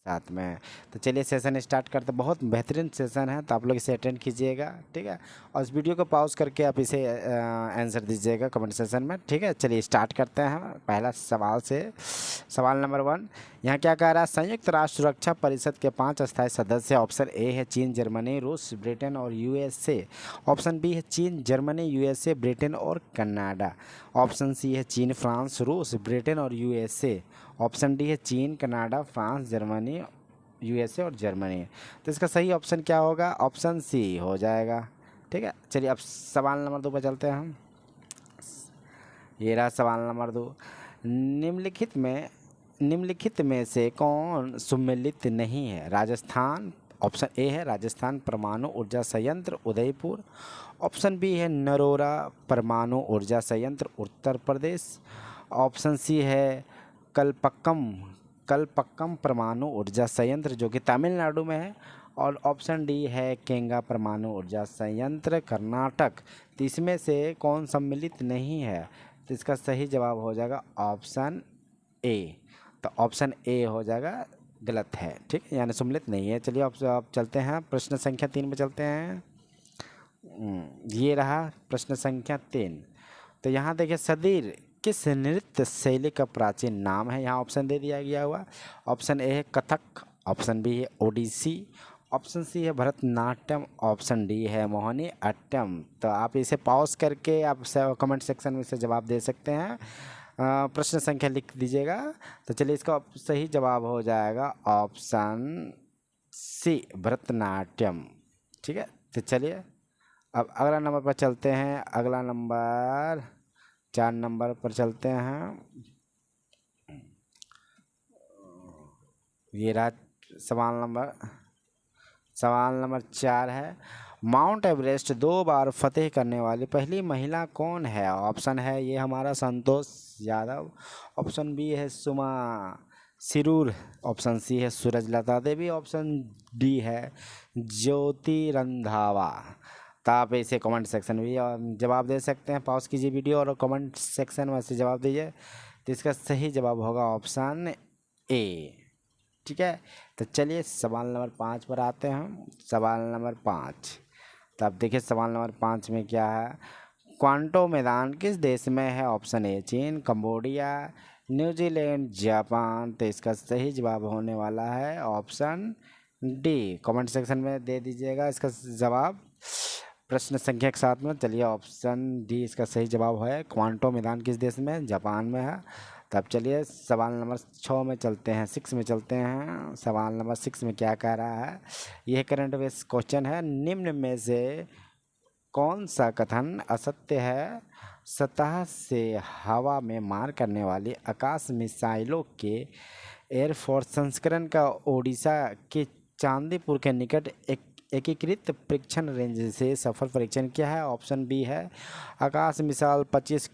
साथ में। तो चलिए सेशन स्टार्ट करते, बहुत बेहतरीन सेशन है, तो आप लोग इसे अटेंड कीजिएगा, ठीक है। और इस वीडियो को पॉज करके आप इसे आंसर दीजिएगा कमेंट सेशन में, ठीक है। चलिए स्टार्ट करते हैं पहला सवाल से। सवाल नंबर 1 यहाँ क्या कह रहा है, संयुक्त राष्ट्र सुरक्षा परिषद के 5 अस्थायी सदस्य। ऑप्शन ए है चीन, जर्मनी, रूस, ब्रिटेन और यूएसए। ऑप्शन बी है चीन, जर्मनी, यूएसए, ब्रिटेन और कनाडा। ऑप्शन सी है चीन, फ्रांस, रूस, ब्रिटेन और यूएसए। ऑप्शन डी है चीन, कनाडा, फ्रांस, जर्मनी, यूएसए और जर्मनी। तो इसका सही ऑप्शन क्या होगा, ऑप्शन सी हो जाएगा, ठीक है। चलिए अब सवाल नंबर 2 पर चलते हैं हम। ये रहा सवाल नंबर 2। निम्नलिखित में से कौन सम्मिलित नहीं है। राजस्थान, ऑप्शन ए है राजस्थान परमाणु ऊर्जा संयंत्र उदयपुर। ऑप्शन बी है नरोरा परमाणु ऊर्जा संयंत्र उत्तर प्रदेश। ऑप्शन सी है कलपक्कम कलपक्कम परमाणु ऊर्जा संयंत्र जो कि तमिलनाडु में है। और ऑप्शन डी है केंगा परमाणु ऊर्जा संयंत्र कर्नाटक। तो इसमें से कौन सम्मिलित नहीं है, तो इसका सही जवाब हो जाएगा ऑप्शन ए। तो ऑप्शन ए हो जाएगा गलत है, ठीक है, यानी सम्मिलित नहीं है। चलिए अब चलते हैं प्रश्न संख्या 3 में चलते हैं। ये रहा प्रश्न संख्या 3। तो यहाँ देखिए सदीर किस नृत्य शैली का प्राचीन नाम है। यहाँ ऑप्शन दे दिया गया हुआ। ऑप्शन ए है कथक, ऑप्शन बी है ओडिसी, ऑप्शन सी है भरतनाट्यम, ऑप्शन डी है मोहिनी अट्टम। तो आप इसे पॉज करके आप कमेंट सेक्शन में इसे जवाब दे सकते हैं, प्रश्न संख्या लिख दीजिएगा। तो चलिए इसका सही जवाब हो जाएगा ऑप्शन सी भरतनाट्यम, ठीक है। तो चलिए अब अगला नंबर पर चलते हैं। अगला नंबर 4 नंबर पर चलते हैं। ये रहा सवाल नंबर 4 है, माउंट एवरेस्ट 2 बार फतेह करने वाली पहली महिला कौन है। ऑप्शन है ये हमारा संतोष यादव, ऑप्शन बी है सुमा सिरूर, ऑप्शन सी है सूरजलता देवी, ऑप्शन डी है ज्योति रंधावा। तो आप इसे कमेंट सेक्शन में भी जवाब दे सकते हैं, पॉज कीजिए वीडियो और कमेंट सेक्शन में से जवाब दीजिए। तो इसका सही जवाब होगा ऑप्शन ए, ठीक है। तो चलिए सवाल नंबर 5 पर आते हैं हम। सवाल नंबर 5, तो अब देखिए सवाल नंबर 5 में क्या है, क्वांटो मैदान किस देश में है। ऑप्शन ए चीन, कंबोडिया, न्यूजीलैंड, जापान। तो इसका सही जवाब होने वाला है ऑप्शन डी। कमेंट सेक्शन में दे दीजिएगा इसका जवाब प्रश्न संख्या के साथ में। चलिए ऑप्शन डी इसका सही जवाब है, क्वांटो मैदान किस देश में, जापान में है। तब चलिए सवाल नंबर 6 में चलते हैं, 6 में चलते हैं। सवाल नंबर 6 में क्या कह रहा है, यह करंट अफेयर्स क्वेश्चन है, निम्न में से कौन सा कथन असत्य है। सतह से हवा में मार करने वाली आकाश मिसाइलों के एयरफोर्स संस्करण का ओडिशा के चांदीपुर के निकट एक एकीकृत परीक्षण रेंज से सफल परीक्षण किया है। ऑप्शन बी है आकाश मिसाइल 25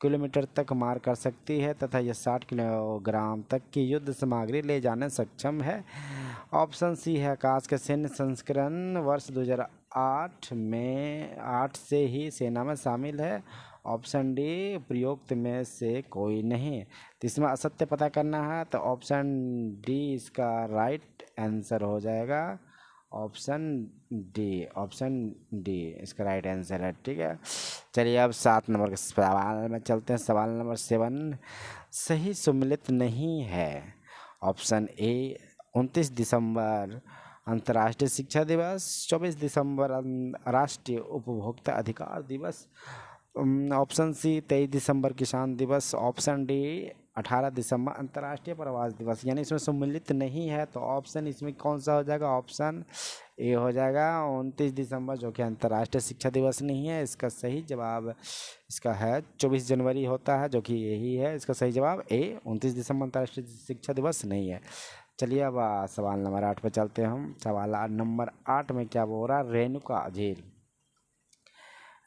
किलोमीटर तक मार कर सकती है तथा यह 60 किलोग्राम तक की युद्ध सामग्री ले जाने सक्षम है। ऑप्शन सी है आकाश के सैन्य संस्करण वर्ष 2008 में 8 से ही सेना में शामिल है। ऑप्शन डी प्रयुक्त में से कोई नहीं। तो इसमें असत्य पता करना है, तो ऑप्शन डी इसका राइट आंसर हो जाएगा। ऑप्शन डी इसका राइट आंसर है, ठीक है। चलिए अब 7 नंबर के सवाल में चलते हैं। सवाल नंबर 7, सही सम्मिलित नहीं है। ऑप्शन ए 29 दिसंबर अंतर्राष्ट्रीय शिक्षा दिवस, 24 दिसंबर राष्ट्रीय उपभोक्ता अधिकार दिवस, ऑप्शन सी 23 दिसंबर किसान दिवस, ऑप्शन डी 18 दिसंबर अंतर्राष्ट्रीय प्रवास दिवस। यानी इसमें सम्मिलित नहीं है, तो ऑप्शन इसमें कौन सा हो जाएगा, ऑप्शन ए हो जाएगा 29 दिसंबर जो कि अंतर्राष्ट्रीय शिक्षा दिवस नहीं है। इसका सही जवाब इसका है 24 जनवरी होता है जो कि यही है। इसका सही जवाब ए 29 दिसंबर अंतर्राष्ट्रीय शिक्षा दिवस नहीं है। चलिए अब सवाल नंबर 8 पर चलते हैं हम। सवाल नंबर 8 में क्या बोल रहा है,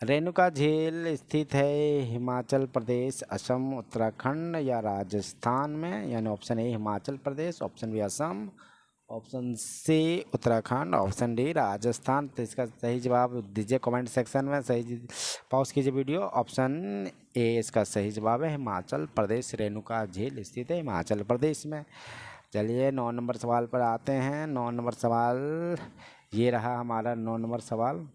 रेणुका झील स्थित है हिमाचल प्रदेश, असम, उत्तराखंड या राजस्थान में। यानी option A Himachal Pradesh, option B Assam, option C Uttarakhand, option D Rajasthan. तो इसका सही जवाब दीजिए कमेंट सेक्शन में, सही पॉज कीजिए वीडियो। ऑप्शन ए इसका सही जवाब है हिमाचल प्रदेश, रेणुका झील स्थित है हिमाचल प्रदेश में। चलिए 9 नंबर सवाल पर आते हैं। 9 नंबर सवाल ये रहा हमारा 9 नंबर सवाल।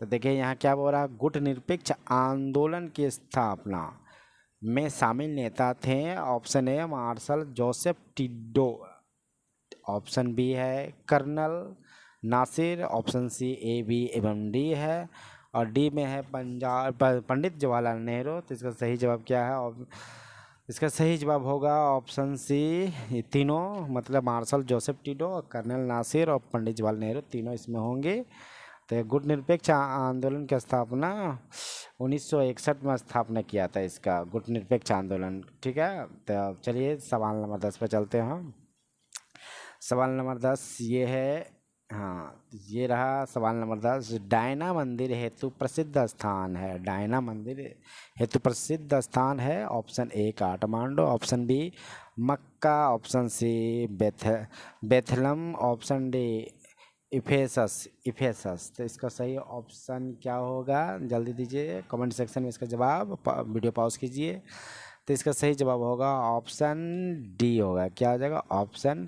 तो देखिए यहाँ क्या बोल रहा है, गुट निरपेक्ष आंदोलन की स्थापना में शामिल नेता थे। Option A marshal Joseph Tito, option B है colonel Nasser, option C A B एवं डी है, और डी में है पंडित जवाहरलाल नेहरू। तो इसका सही जवाब क्या है? और इसका सही जवाब होगा ऑप्शन सी, ये तीनों, मतलब मार्शल जोसेफ टिड्डो, कर्नल नासिर और पंडित जवाहरलाल नेहरू, तीनों इसमें होंगे। तो गुट निरपेक्ष आंदोलन की स्थापना 1961 में स्थापना किया था इसका, गुट निरपेक्ष आंदोलन। ठीक है, तो चलिए सवाल नंबर 10 पर चलते हैं हम। सवाल नंबर 10 ये है, हाँ ये रहा सवाल नंबर 10। डायना मंदिर हेतु प्रसिद्ध स्थान है, डायना मंदिर हेतु प्रसिद्ध स्थान है। Option A Kathmandu, option B Mecca, option C Bethlehem, option D Ephesus. तो इसका सही ऑप्शन क्या होगा? जल्दी दीजिए कमेंट सेक्शन में इसका जवाब, वीडियो पॉज कीजिए। तो इसका सही जवाब होगा ऑप्शन डी होगा। क्या हो जाएगा? ऑप्शन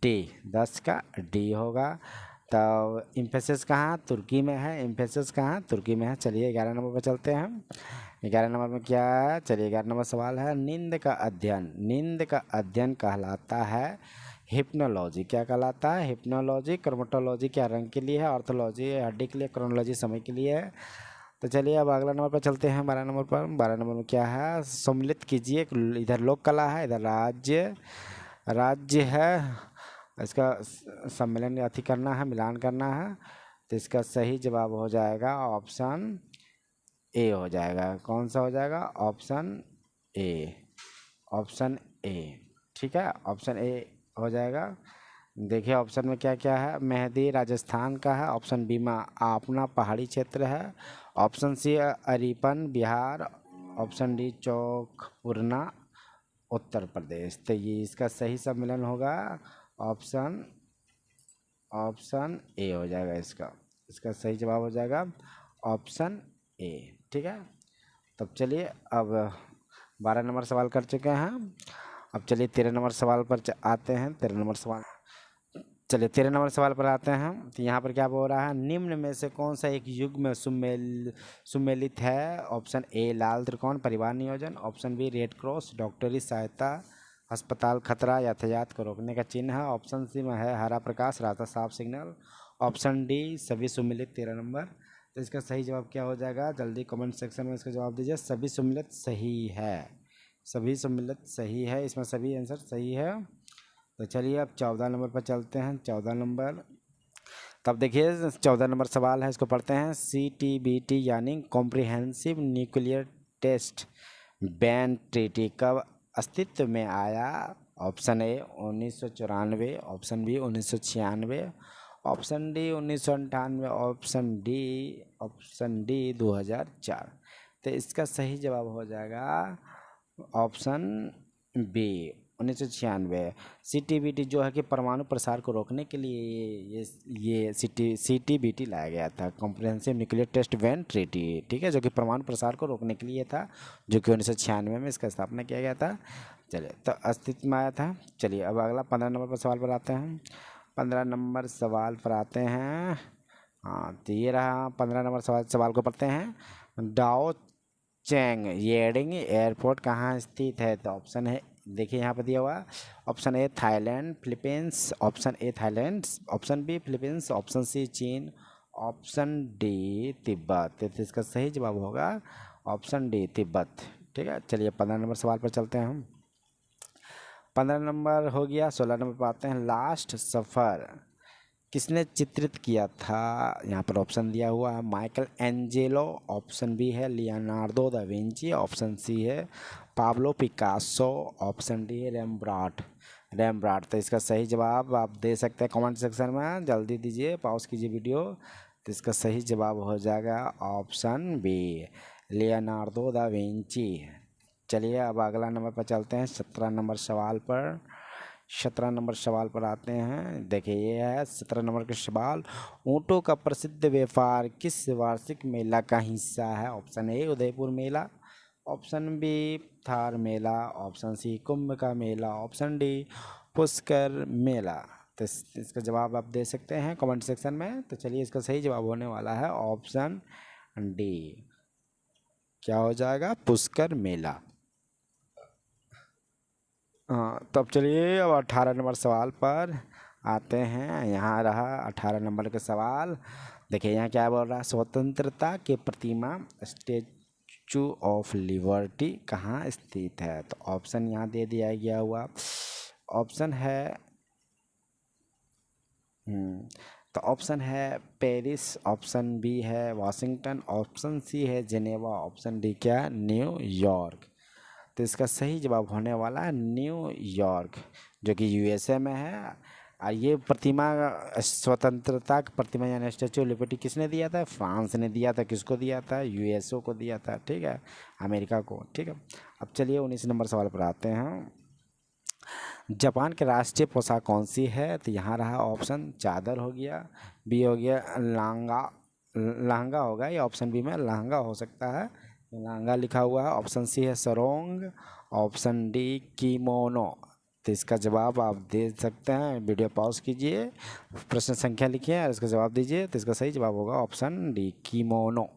डी, 10 का डी होगा। तो इम्फेसिस कहाँ? तुर्की में है। इम्फेसिस कहाँ? तुर्की में है। चलिए 11 नंबर पर चलते हैं हम। 11 नंबर में क्या है? चलिए 11 नंबर सवाल है, नींद का अध्ययन कहलाता है हिप्नोलॉजी। क्या कहलाता है? हिप्नोलॉजी। क्रोमेटोलॉजी क्या रंग के लिए है? ऑर्थोलॉजी हड्डी के लिए, क्रोनोलॉजी समय के लिए है। तो चलिए अब अगला नंबर पर चलते हैं, 12 नंबर पर। 12 नंबर में क्या है? सम्मिलित कीजिए। इधर लोक कला है, इधर राज्य है। इसका सम्मेलन अति करना है, मिलान करना है। तो इसका सही जवाब हो जाएगा ऑप्शन ए हो जाएगा। कौन सा हो जाएगा? Option A, option A. ठीक है, ऑप्शन ए हो जाएगा। देखिए ऑप्शन में क्या क्या है। मेहंदी राजस्थान का है, ऑप्शन बी में आपना पहाड़ी क्षेत्र है, option C Aripan Bihar, option D Chowkpurna Uttar Pradesh. तो ये इसका सही सम्मेलन होगा ऑप्शन ए हो जाएगा। इसका सही जवाब हो जाएगा ऑप्शन ए। ठीक है, तब चलिए अब 12 नंबर सवाल कर चुके हैं। अब चलिए 13 नंबर सवाल पर आते हैं। 13 नंबर सवाल, चलिए 13 नंबर सवाल पर आते हैं। तो यहाँ पर क्या बोल रहा है, निम्न में से कौन सा एक युग में सुमेलित है? ऑप्शन ए लाल त्रिकोण परिवार नियोजन, ऑप्शन बी रेड क्रॉस डॉक्टरी सहायता अस्पताल खतरा यातायात को रोकने का चिन्ह है, ऑप्शन सी में है हरा प्रकाश रास्ता साफ सिग्नल, ऑप्शन डी सभी सुमेलित। 13 नंबर, तो इसका सही जवाब क्या हो जाएगा? जल्दी कमेंट सेक्शन में इसका जवाब दीजिए। सभी सुमेलित सही है, सभी सम्मिलित सही है, इसमें सभी आंसर सही है। तो चलिए अब 14 नंबर पर चलते हैं। 14 नंबर, तब देखिए 14 नंबर सवाल है, इसको पढ़ते हैं। CTBT यानी comprehensive nuclear test ban treaty कब अस्तित्व में आया? Option A 1994, option B 1996, option D 1998, option D 2004। तो इसका सही जवाब हो जाएगा ऑप्शन बी 1996। CTBT जो है कि परमाणु प्रसार को रोकने के लिए ये CTBT लाया गया था, comprehensive nuclear test ban treaty. ठीक है, जो कि परमाणु प्रसार को रोकने के लिए था, जो कि 1996 में इसका स्थापना किया गया था। चलिए, तो अस्तित्व में आया था। चलिए अब अगला 15 नंबर पर सवाल पर आते हैं। 15 नंबर सवाल पर आते हैं। हाँ, तो ये रहा 15 नंबर सवाल को पढ़ते हैं। डाओ चैंग येडिंग एयरपोर्ट कहाँ स्थित है? तो ऑप्शन है, देखिए यहाँ पर दिया हुआ, option A Thailand Philippines, option A Thailand, option B Philippines, option C चीन, ऑप्शन डी तिब्बत। तो इसका सही जवाब होगा ऑप्शन डी तिब्बत। ठीक है, चलिए 15 नंबर सवाल पर चलते हैं हम। 15 नंबर हो गया। 16 नंबर पर आते हैं। लास्ट सफ़र किसने चित्रित किया था? यहाँ पर ऑप्शन दिया हुआ है माइकल एंजेलो, ऑप्शन बी है Leonardo da Vinci, option C है पाब्लो पिकासो, ऑप्शन डी है रैम्ब्राट। तो इसका सही जवाब आप दे सकते हैं कमेंट सेक्शन में, जल्दी दीजिए, पॉज कीजिए वीडियो। तो इसका सही जवाब हो जाएगा option B Leonardo da Vinci. चलिए अब अगला नंबर पर चलते हैं। 17 नंबर सवाल पर 17 नंबर सवाल पर आते हैं। देखिए ये है 17 नंबर के सवाल। ऊँटों का प्रसिद्ध व्यापार किस वार्षिक मेला का हिस्सा है? ऑप्शन ए उदयपुर मेला, ऑप्शन बी थार मेला, ऑप्शन सी कुंभ का मेला, ऑप्शन डी पुष्कर मेला। तो इसका जवाब आप दे सकते हैं कमेंट सेक्शन में। तो चलिए इसका सही जवाब होने वाला है ऑप्शन डी। क्या हो जाएगा? पुष्कर मेला। हाँ, तो अब चलिए अब 18 नंबर सवाल पर आते हैं। यहाँ रहा 18 नंबर का सवाल। देखिए यहाँ क्या बोल रहा है, स्वतंत्रता की प्रतिमा स्टेचू ऑफ लिबर्टी कहाँ स्थित है? तो ऑप्शन यहाँ दे दिया गया हुआ। ऑप्शन है तो ऑप्शन है पेरिस, ऑप्शन बी है वाशिंगटन, ऑप्शन सी है जेनेवा, ऑप्शन डी क्या है? न्यूयॉर्क। तो इसका सही जवाब होने वाला है न्यूयॉर्क, जो कि यूएसए में है। और ये प्रतिमा, स्वतंत्रता की प्रतिमा यानी स्टैचू ऑफ लिबर्टी किसने दिया था? फ्रांस ने दिया था। किसको दिया था? यूएसओ को दिया था, ठीक है, अमेरिका को, ठीक है। अब चलिए 19 नंबर सवाल पर आते हैं। जापान की राष्ट्रीय पोशाक कौन सी है? तो यहाँ रहा ऑप्शन चादर हो गया, बी हो गया लहंगा, लहंगा होगा या ऑप्शन बी में लहंगा हो सकता है, लहंगा लिखा हुआ है। ऑप्शन सी है सरोंग, ऑप्शन डी किमोनो। तो इसका जवाब आप दे सकते हैं। वीडियो पॉज कीजिए, प्रश्न संख्या लिखिए और इसका जवाब दीजिए। तो इसका सही जवाब होगा ऑप्शन डी किमोनो,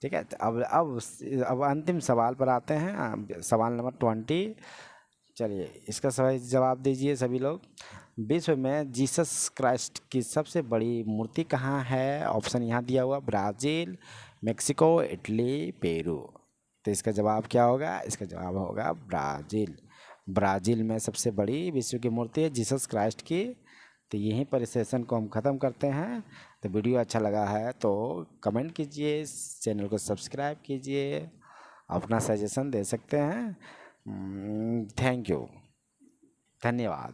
ठीक है। तो अब अंतिम सवाल पर आते हैं, सवाल नंबर 20। चलिए इसका सही जवाब दीजिए सभी लोग। विश्व में जीसस क्राइस्ट की सबसे बड़ी मूर्ति कहाँ है? ऑप्शन यहाँ दिया हुआ, ब्राज़ील, मेक्सिको, इटली, पेरू। तो इसका जवाब क्या होगा? इसका जवाब होगा ब्राज़ील। ब्राज़ील में सबसे बड़ी विश्व की मूर्ति है जीसस क्राइस्ट की। तो यहीं पर इस सेशन को हम ख़त्म करते हैं। तो वीडियो अच्छा लगा है तो कमेंट कीजिए, चैनल को सब्सक्राइब कीजिए, अपना सजेशन दे सकते हैं। थैंक यू, धन्यवाद।